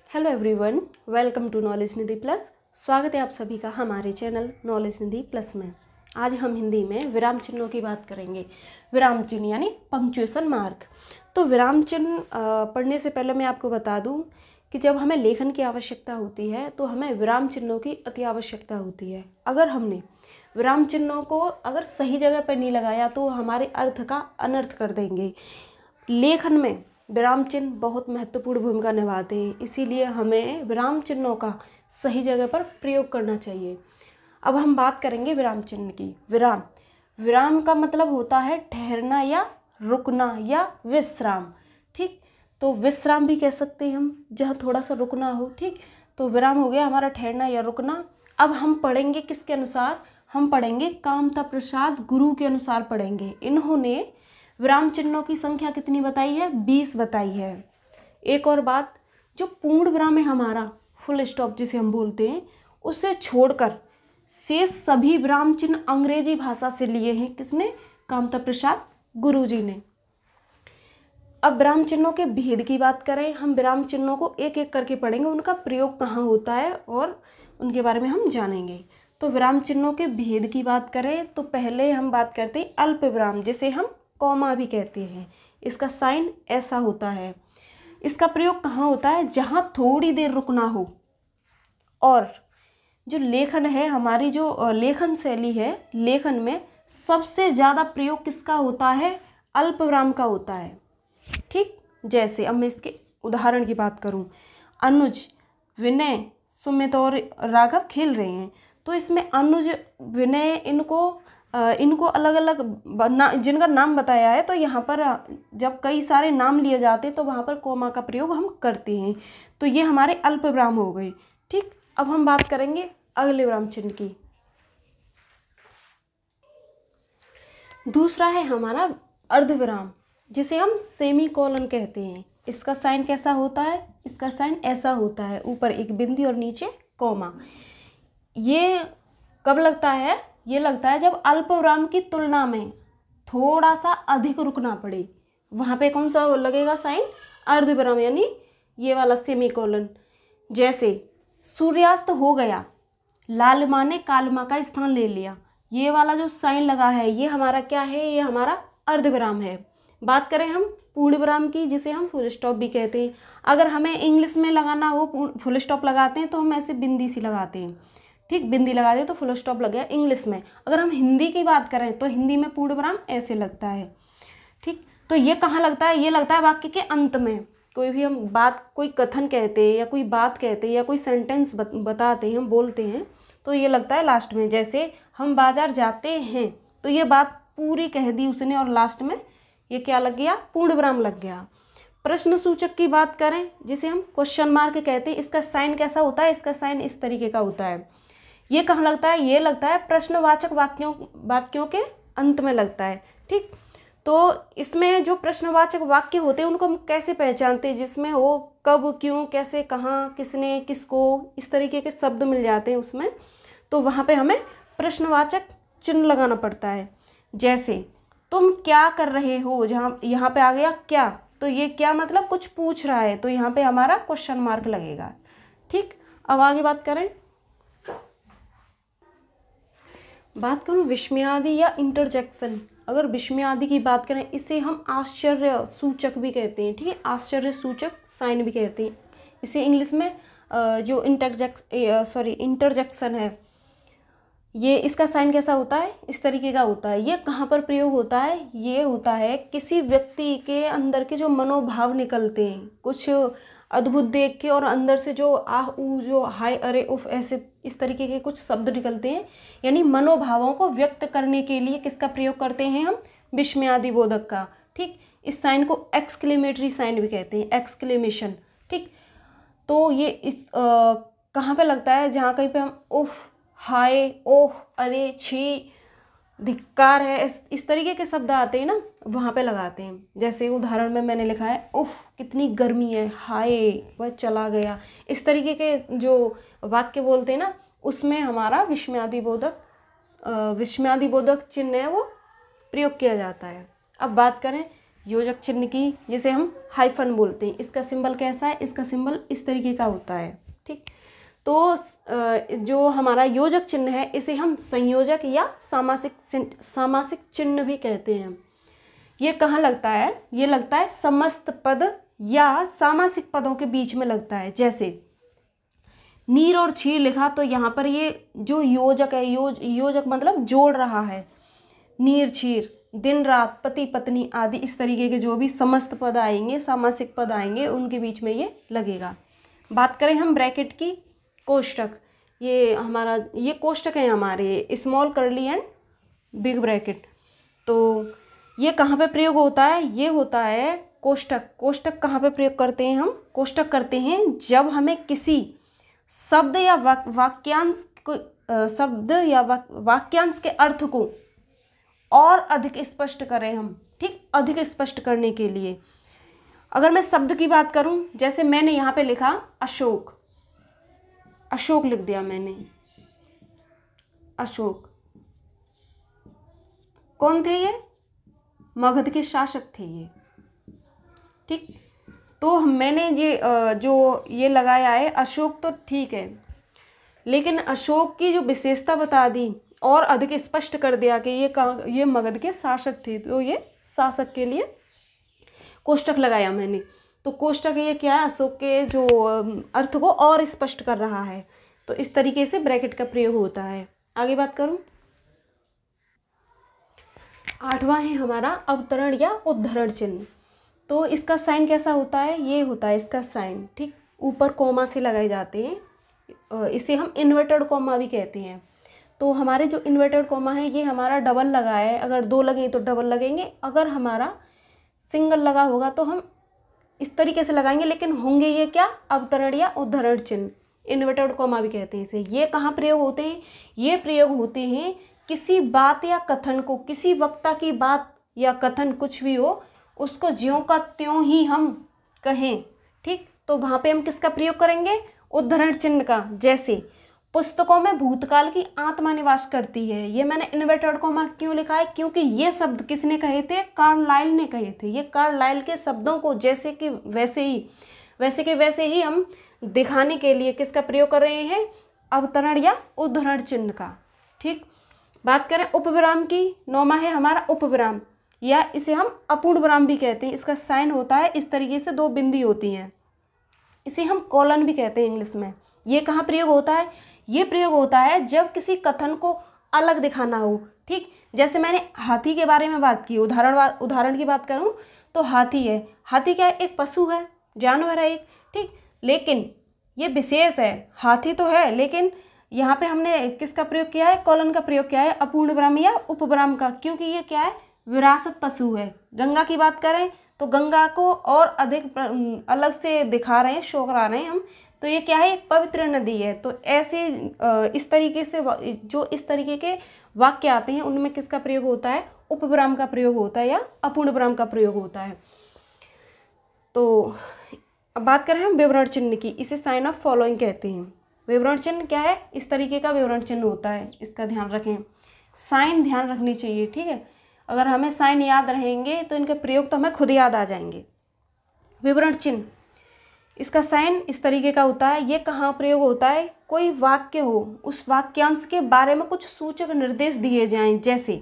Hello everyone, welcome to knowledge Nidhi plus. स्वागत है आप सभी का हमारे चैनल नॉलेज निधि प्लस में। आज हम हिंदी में विराम चिन्हों की बात करेंगे। विराम चिन्ह यानी पंक्चुएशन मार्क। तो विराम चिन्ह पढ़ने से पहले मैं आपको बता दूं कि जब हमें लेखन की आवश्यकता होती है तो हमें विराम चिन्हों की अति आवश्यकता होती है। अगर हमने विराम चिन्हों को अगर सही जगह पर नहीं लगाया तो हमारे अर्थ का अनर्थ कर देंगे। लेखन में विराम चिन्ह बहुत महत्वपूर्ण भूमिका निभाते हैं, इसीलिए हमें विराम चिन्हों का सही जगह पर प्रयोग करना चाहिए। अब हम बात करेंगे विराम चिन्ह की। विराम विराम का मतलब होता है ठहरना या रुकना या विश्राम। ठीक, तो विश्राम भी कह सकते हैं हम, जहाँ थोड़ा सा रुकना हो। ठीक, तो विराम हो गया हमारा ठहरना या रुकना। अब हम पढ़ेंगे किसके अनुसार? हम पढ़ेंगे कामता प्रसाद गुरु के अनुसार पढ़ेंगे। इन्होंने विराम चिन्हों की संख्या कितनी बताई है? 20 बताई है। एक और बात, जो पूर्ण विराम है हमारा, फुल स्टॉप जिसे हम बोलते हैं, उसे छोड़कर शेष सभी विराम चिन्ह अंग्रेजी भाषा से लिए हैं। किसने? कामता प्रसाद गुरु जी ने। अब विराम चिन्हों के भेद की बात करें, हम विराम चिन्हों को एक एक करके पढ़ेंगे, उनका प्रयोग कहाँ होता है और उनके बारे में हम जानेंगे। तो विराम चिन्हों के भेद की बात करें तो पहले हम बात करते हैं अल्प विराम, जिसे हम कॉमा भी कहते हैं। इसका साइन ऐसा होता है। इसका प्रयोग कहाँ होता है? जहाँ थोड़ी देर रुकना हो। और जो लेखन है, हमारी जो लेखन शैली है, लेखन में सबसे ज़्यादा प्रयोग किसका होता है? अल्प विराम का होता है। ठीक, जैसे अब मैं इसके उदाहरण की बात करूं, अनुज, विनय, सुमित और राघव खेल रहे हैं। तो इसमें अनुज, विनय, इनको अलग अलग जिनका नाम बताया है, तो यहाँ पर जब कई सारे नाम लिए जाते हैं तो वहाँ पर कोमा का प्रयोग हम करते हैं। तो ये हमारे अल्प विराम हो गए। ठीक, अब हम बात करेंगे अगले विराम चिन्ह की। दूसरा है हमारा अर्धविराम, जिसे हम सेमी कोलन कहते हैं। इसका साइन कैसा होता है? इसका साइन ऐसा होता है, ऊपर एक बिंदी और नीचे कोमा। ये कब लगता है? ये लगता है जब अल्प विराम की तुलना में थोड़ा सा अधिक रुकना पड़े। वहाँ पे कौन सा लगेगा साइन? अर्धविराम, यानी ये वाला सेमी कोलन। जैसे सूर्यास्त हो गया, लालिमा ने कालिमा का स्थान ले लिया। ये वाला जो साइन लगा है ये हमारा क्या है? ये हमारा अर्धविराम है। बात करें हम पूर्ण विराम की, जिसे हम फुल स्टॉप भी कहते हैं। अगर हमें इंग्लिश में लगाना हो, फुल स्टॉप लगाते हैं तो हम ऐसे बिंदी सी लगाते हैं। ठीक, बिंदी लगा दे तो फुल स्टॉप लग गया इंग्लिश में। अगर हम हिंदी की बात करें तो हिंदी में पूर्ण विराम ऐसे लगता है। ठीक, तो ये कहाँ लगता है? ये लगता है वाक्य के अंत में। कोई भी हम बात, कोई कथन कहते हैं या कोई बात कहते हैं या कोई सेंटेंस बताते हैं, हम बोलते हैं, तो ये लगता है लास्ट में। जैसे हम बाजार जाते हैं, तो ये बात पूरी कह दी उसने और लास्ट में ये क्या लग गया? पूर्ण विराम लग गया। प्रश्न सूचक की बात करें, जिसे हम क्वेश्चन मार्क कहते हैं, इसका साइन कैसा होता है? इसका साइन इस तरीके का होता है। ये कहाँ लगता है? ये लगता है प्रश्नवाचक वाक्यों के अंत में लगता है। ठीक, तो इसमें जो प्रश्नवाचक वाक्य होते हैं उनको हम कैसे पहचानते हैं? जिसमें वो कब, क्यों, कैसे, कहाँ, किसने, किसको, इस तरीके के शब्द मिल जाते हैं उसमें, तो वहाँ पे हमें प्रश्नवाचक चिन्ह लगाना पड़ता है। जैसे तुम क्या कर रहे हो, जहाँ यहाँ पे आ गया क्या, तो ये क्या मतलब कुछ पूछ रहा है, तो यहाँ पे हमारा क्वेश्चन मार्क लगेगा। ठीक, अब आगे बात करें, बात करूँ विस्मयादि या इंटरजेक्शन। अगर विस्मयादि की बात करें, इसे हम आश्चर्य सूचक भी कहते हैं। ठीक है, आश्चर्य सूचक साइन भी कहते हैं इसे। इंग्लिश में जो इंटरजेक्शन है, ये इसका साइन कैसा होता है? इस तरीके का होता है। ये कहाँ पर प्रयोग होता है? ये होता है किसी व्यक्ति के अंदर के जो मनोभाव निकलते हैं, कुछ अद्भुत देख के और अंदर से जो आह ऊ, जो हाय अरे उफ, ऐसे इस तरीके के कुछ शब्द निकलते हैं, यानी मनोभावों को व्यक्त करने के लिए किसका प्रयोग करते हैं हम? विस्मयादि बोधक का। ठीक, इस साइन को एक्सक्लेमेटरी साइन भी कहते हैं, एक्सक्लेमेशन। ठीक, तो ये इस कहाँ पे लगता है? जहाँ कहीं पे हम उफ, हाय, ओह, अरे, छी, धिक्कार है, इस तरीके के शब्द आते हैं ना, वहाँ पे लगाते हैं। जैसे उदाहरण में मैंने लिखा है उफ कितनी गर्मी है, हाय वह चला गया। इस तरीके के जो वाक्य बोलते हैं ना, उसमें हमारा विस्मयादि बोधक चिन्ह है वो प्रयोग किया जाता है। अब बात करें योजक चिन्ह की, जिसे हम हाइफन बोलते हैं, इसका सिंबल कैसा है, इसका सिंबल इस तरीके का होता है। ठीक, तो जो हमारा योजक चिन्ह है इसे हम संयोजक या सामासिक चिन्ह भी कहते हैं। ये कहाँ लगता है, ये लगता है समस्त पद या सामासिक पदों के बीच में लगता है। जैसे नीर और छीर लिखा तो यहाँ पर ये जो योजक है, योजक मतलब जोड़ रहा है। नीर छीर, दिन रात, पति पत्नी आदि, इस तरीके के जो भी समस्त पद आएंगे, सामासिक पद आएंगे, उनके बीच में ये लगेगा। बात करें हम ब्रैकेट की, कोष्टक, ये हमारा ये कोष्टक है हमारे, small curly and big bracket. तो ये कहाँ पे प्रयोग होता है, ये होता है कोष्टक। कोष्टक कहाँ पे प्रयोग करते हैं हम, कोष्टक करते हैं जब हमें किसी शब्द या वाक्यांश के अर्थ को और अधिक स्पष्ट करें हम। ठीक, अधिक स्पष्ट करने के लिए अगर मैं शब्द की बात करूं, जैसे मैंने यहाँ पे लिखा अशोक, अशोक लिख दिया मैंने, अशोक कौन थे, ये मगध के शासक थे ये। ठीक, तो मैंने जो ये लगाया है अशोक, तो ठीक है, लेकिन अशोक की जो विशेषता बता दी और अधिक स्पष्ट कर दिया कि ये मगध के शासक थे, तो ये शासक के लिए कोष्टक लगाया मैंने। तो कोष्टक ये क्या है, अशोक के जो अर्थ को और स्पष्ट कर रहा है। तो इस तरीके से ब्रैकेट का प्रयोग होता है। आगे बात करूं, 8वां है हमारा अवतरण या उद्धरण चिन्ह। तो इसका साइन कैसा होता है, ये होता है इसका साइन। ठीक, ऊपर कॉमा से लगाए जाते हैं, इसे हम इन्वर्टेड कॉमा भी कहते हैं। तो हमारे जो इन्वर्टेड कॉमा है ये हमारा डबल लगा है, अगर 2 लगे तो डबल लगेंगे, अगर हमारा सिंगल लगा होगा तो हम इस तरीके से लगाएंगे, लेकिन होंगे ये क्या, अवतरण या उद्धरण चिन्ह, इन्वर्टेड कॉमा भी कहते हैं इसे। ये कहाँ प्रयोग होते हैं, ये प्रयोग होते हैं किसी बात या कथन को, किसी वक्ता की बात या कथन कुछ भी हो, उसको ज्यों का त्यों ही हम कहें। ठीक, तो वहाँ पे हम किसका प्रयोग करेंगे, उद्धरण चिन्ह का। जैसे पुस्तकों में भूतकाल की आत्मा निवास करती है, ये मैंने इन्वर्टेड कॉमा क्यों लिखा है, क्योंकि ये शब्द किसने कहे थे, कार्लाइल ने कहे थे। ये कार्लाइल के शब्दों को जैसे कि वैसे ही हम दिखाने के लिए किसका प्रयोग कर रहे हैं, अवतरण या उद्धरण चिन्ह का। ठीक, बात करें उपविराम की, 9वां है हमारा उपविराम, या इसे हम अपूर्ण विराम भी कहते हैं। इसका साइन होता है इस तरीके से, 2 बिंदी होती हैं, इसे हम कॉलन भी कहते हैं इंग्लिश में। ये कहाँ प्रयोग होता है, ये प्रयोग होता है जब किसी कथन को अलग दिखाना हो। ठीक, जैसे मैंने हाथी के बारे में बात की, उदाहरण की बात करूं तो हाथी है, हाथी क्या है, एक पशु है, जानवर है एक। ठीक, लेकिन ये विशेष है, हाथी तो है, लेकिन यहाँ पे हमने किसका प्रयोग किया है, कॉलन का प्रयोग किया है, अपूर्ण विराम या उपविराम का, क्योंकि ये क्या है, विरासत पशु है। गंगा की बात करें तो गंगा को और अधिक अलग से दिखा रहे हैं, शो करा रहे हैं हम, तो ये क्या है, एक पवित्र नदी है। तो ऐसे इस तरीके से जो इस तरीके के वाक्य आते हैं उनमें किसका प्रयोग होता है, उपविराम का प्रयोग होता है या अपूर्ण विराम का प्रयोग होता है। तो अब बात करें हम विवरण चिन्ह की, इसे साइन ऑफ फॉलोइंग कहते हैं। विवरण चिन्ह क्या है, इस तरीके का विवरण चिन्ह होता है, इसका ध्यान रखें, साइन ध्यान रखनी चाहिए। ठीक है, अगर हमें साइन याद रहेंगे तो इनके प्रयोग तो हमें खुद याद आ जाएंगे। विवरण चिन्ह, इसका साइन इस तरीके का होता है। ये कहाँ प्रयोग होता है, कोई वाक्य हो, उस वाक्यांश के बारे में कुछ सूचक निर्देश दिए जाएं, जैसे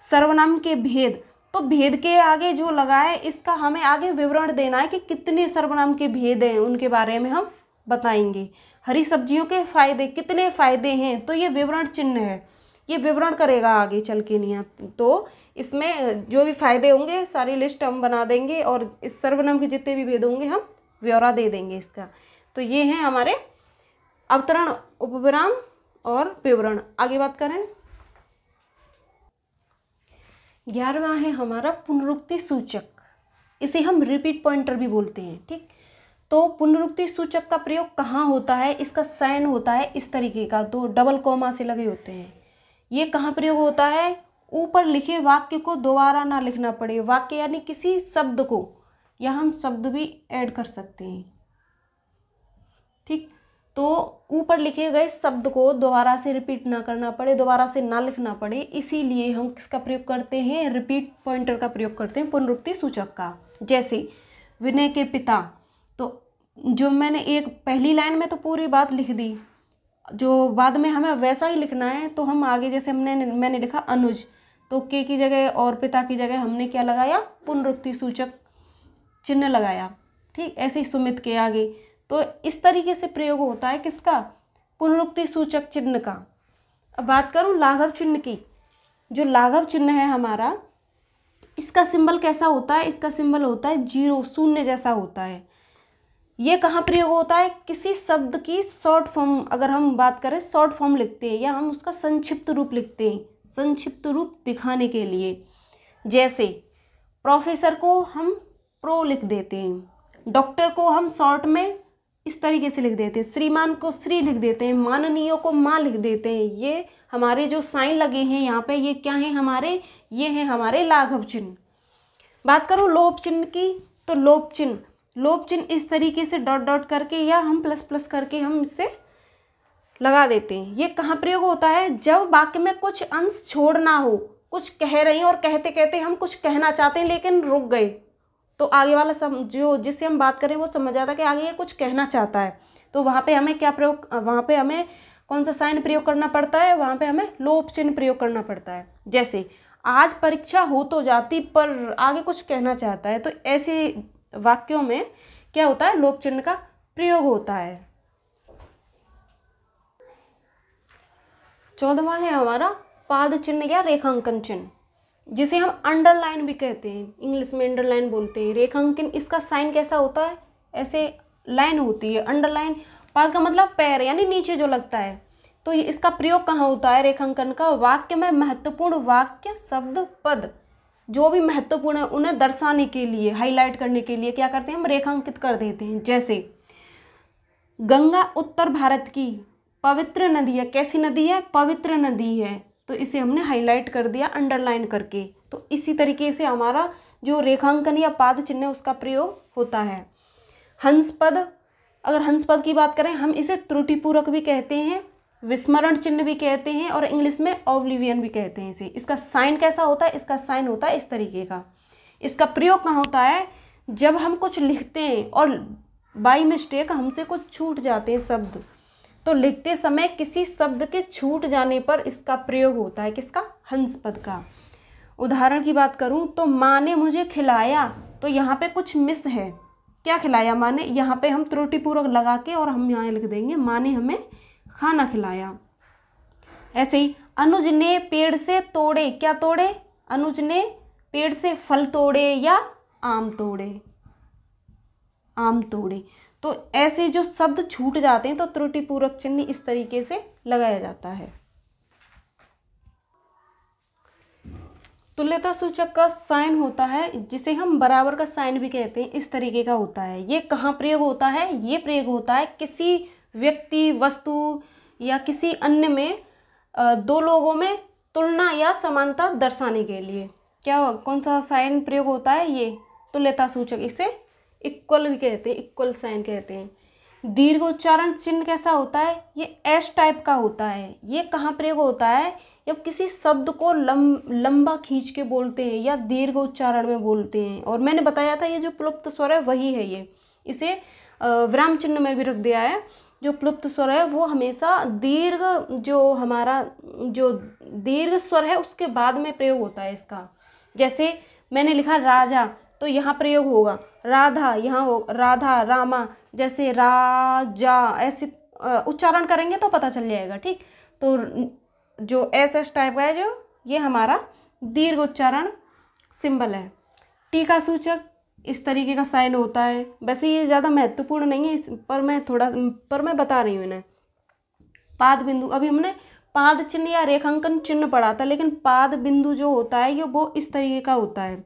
सर्वनाम के भेद, तो भेद के आगे जो लगा है इसका हमें आगे विवरण देना है कि कितने सर्वनाम के भेद हैं, उनके बारे में हम बताएंगे। हरी सब्जियों के फायदे, कितने फायदे हैं, तो ये विवरण चिन्ह है, ये विवरण करेगा आगे चल के नहीं। तो इसमें जो भी फायदे होंगे सारी लिस्ट हम बना देंगे, और इस सर्वनाम के जितने भी भेद होंगे हम ब्यौरा दे देंगे इसका। तो ये हैं हमारे अवतरण, उपविराम और विवरण। आगे बात करें, 11वां है हमारा पुनरुक्ति सूचक, इसे हम रिपीट पॉइंटर भी बोलते हैं। ठीक, तो पुनरुक्ति सूचक का प्रयोग कहाँ होता है, इसका साइन होता है इस तरीके का, 2 डबल कॉमा से लगे होते हैं। ये कहाँ प्रयोग होता है, ऊपर लिखे वाक्य को दोबारा ना लिखना पड़े, वाक्य यानी किसी शब्द को, या हम शब्द भी ऐड कर सकते हैं। ठीक, तो ऊपर लिखे गए शब्द को दोबारा से रिपीट ना करना पड़े, दोबारा से ना लिखना पड़े, इसीलिए हम किसका प्रयोग करते हैं, रिपीट पॉइंटर का प्रयोग करते हैं, पुनरुक्ति सूचक का। जैसे विनय के पिता, तो जो मैंने एक पहली लाइन में तो पूरी बात लिख दी, जो बाद में हमें वैसा ही लिखना है, तो हम आगे जैसे मैंने लिखा अनुज, तो के की जगह और पिता की जगह हमने क्या लगाया, पुनरुक्ति सूचक चिन्ह लगाया। ठीक, ऐसे ही सुमित के आगे, तो इस तरीके से प्रयोग होता है किसका, पुनरुक्ति सूचक चिन्ह का। अब बात करूं लाघव चिन्ह की। जो लाघव चिन्ह है हमारा, इसका सिंबल कैसा होता है, इसका सिंबल होता है जीरो, शून्य जैसा होता है। ये कहाँ प्रयोग होता है, किसी शब्द की शॉर्ट फॉर्म, अगर हम बात करें शॉर्ट फॉर्म लिखते हैं या हम उसका संक्षिप्त रूप लिखते हैं, संक्षिप्त रूप दिखाने के लिए। जैसे प्रोफेसर को हम प्रो लिख देते हैं, डॉक्टर को हम शॉर्ट में इस तरीके से लिख देते हैं, श्रीमान को श्री लिख देते हैं, माननीय को माँ लिख देते हैं। ये हमारे जो साइन लगे हैं यहाँ पे, ये क्या हैं हमारे, ये हैं हमारे लाघव चिन्ह। बात करूँ लोप चिन्ह की, तो लोप चिन्ह इस तरीके से डॉट डॉट करके या हम प्लस प्लस करके हम इसे लगा देते हैं। ये कहाँ प्रयोग होता है, जब वाक्य में कुछ अंश छोड़ना हो, कुछ कह रही हैं और कहते कहते हम कुछ कहना चाहते हैं लेकिन रुक गए, तो आगे वाला जो जिससे हम बात करें वो समझ आता है कि आगे ये कुछ कहना चाहता है, तो वहाँ पे हमें क्या प्रयोग, वहाँ पे हमें कौन सा साइन प्रयोग करना पड़ता है, वहाँ पे हमें लोप चिन्ह प्रयोग करना पड़ता है। जैसे आज परीक्षा हो तो जाती, पर आगे कुछ कहना चाहता है, तो ऐसे वाक्यों में क्या होता है, लोप चिन्ह का प्रयोग होता है। 14वां है हमारा पाद चिन्ह या रेखांकन चिन्ह, जिसे हम अंडरलाइन भी कहते हैं, इंग्लिश में अंडरलाइन बोलते हैं। रेखांकन, इसका साइन कैसा होता है, ऐसे लाइन होती है। अंडरलाइन, पाद का मतलब पैर यानी नीचे जो लगता है। तो ये इसका प्रयोग कहाँ होता है रेखांकन का, वाक्य में महत्वपूर्ण वाक्य शब्द पद जो भी महत्वपूर्ण है उन्हें दर्शाने के लिए, हाईलाइट करने के लिए क्या करते हैं, हम रेखांकित कर देते हैं। जैसे गंगा उत्तर भारत की पवित्र नदी है, कैसी नदी है, पवित्र नदी है, तो इसे हमने हाईलाइट कर दिया अंडरलाइन करके। तो इसी तरीके से हमारा जो रेखांकन या पाद चिन्ह है उसका प्रयोग होता है। हंस पद, अगर हंस पद की बात करें, हम इसे त्रुटिपूर्वक भी कहते हैं, विस्मरण चिन्ह भी कहते हैं, और इंग्लिश में ऑब्लिवियन भी कहते हैं इसे। इसका साइन कैसा होता है, इसका साइन होता है इस तरीके का। इसका प्रयोग कहाँ होता है, जब हम कुछ लिखते हैं और बाई मिस्टेक हमसे कुछ छूट जाते हैं शब्द, तो लिखते समय किसी शब्द के छूट जाने पर इसका प्रयोग होता है, किसका, हंस पद का। उदाहरण की बात करूं तो माँ ने मुझे खिलाया, तो यहाँ पे कुछ मिस है, क्या खिलाया माँ ने, यहाँ पे हम त्रुटिपूर्वक लगा के और हम यहाँ लिख देंगे माँ ने हमें खाना खिलाया। ऐसे ही अनुज ने पेड़ से तोड़े, क्या तोड़े, अनुज ने पेड़ से फल तोड़े या आम तोड़े, आम तोड़े। तो ऐसे जो शब्द छूट जाते हैं तो त्रुटिपूर्वक चिन्ह इस तरीके से लगाया जाता है। तुल्यता सूचक का साइन होता है, जिसे हम बराबर का साइन भी कहते हैं, इस तरीके का होता है। ये कहाँ प्रयोग होता है, ये प्रयोग होता है किसी व्यक्ति, वस्तु या किसी अन्य में दो लोगों में तुलना या समानता दर्शाने के लिए। क्या, कौन सा साइन प्रयोग होता है, ये तुल्यता सूचक, इसे इक्वल भी कहते हैं, इक्वल साइन कहते हैं। दीर्घ उच्चारण चिन्ह कैसा होता है, ये एस टाइप का होता है। ये कहाँ प्रयोग होता है, जब किसी शब्द को लंबा खींच के बोलते हैं या दीर्घ उच्चारण में बोलते हैं। और मैंने बताया था ये जो प्लुप्त स्वर है वही है ये, इसे विराम चिन्ह में भी रख दिया है। जो प्लुप्त स्वर है वो हमेशा दीर्घ, जो हमारा जो दीर्घ स्वर है उसके बाद में प्रयोग होता है इसका। जैसे मैंने लिखा राजा, तो यहाँ प्रयोग होगा राधा, यहाँ हो राधा, रामा, जैसे राजा, ऐसे उच्चारण करेंगे तो पता चल जाएगा। ठीक, तो जो एस टाइप का है जो, ये हमारा दीर्घ उच्चारण सिंबल है। टीका सूचक इस तरीके का साइन होता है। वैसे ये ज़्यादा महत्वपूर्ण नहीं है, इस पर मैं बता रही हूँ इन्हें। पाद बिंदु, अभी हमने पाद चिन्ह या रेखांकन चिन्ह पढ़ा था, लेकिन पाद बिंदु जो होता है ये वो इस तरीके का होता है।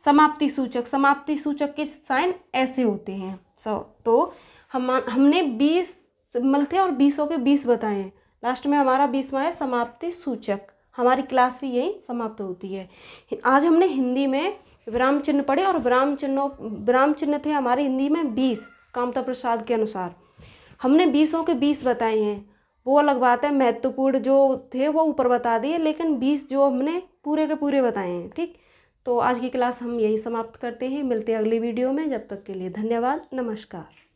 समाप्ति सूचक, समाप्ति सूचक के साइन ऐसे होते हैं। तो हमने 20 सिंबल थे और 20 के 20 बताए हैं। लास्ट में हमारा 20वां है समाप्ति सूचक। हमारी क्लास भी यही समाप्त होती है। आज हमने हिंदी में विराम चिन्ह पढ़े और विराम चिन्ह थे हमारे हिंदी में 20 कामता प्रसाद के अनुसार। हमने 20 के 20 बताए हैं, वो अलग बात है, महत्वपूर्ण जो थे वो ऊपर बता दिए, लेकिन 20 जो हमने पूरे के पूरे बताए हैं। ठीक, तो आज की क्लास हम यही समाप्त करते हैं, मिलते हैं अगली वीडियो में। जब तक के लिए धन्यवाद, नमस्कार।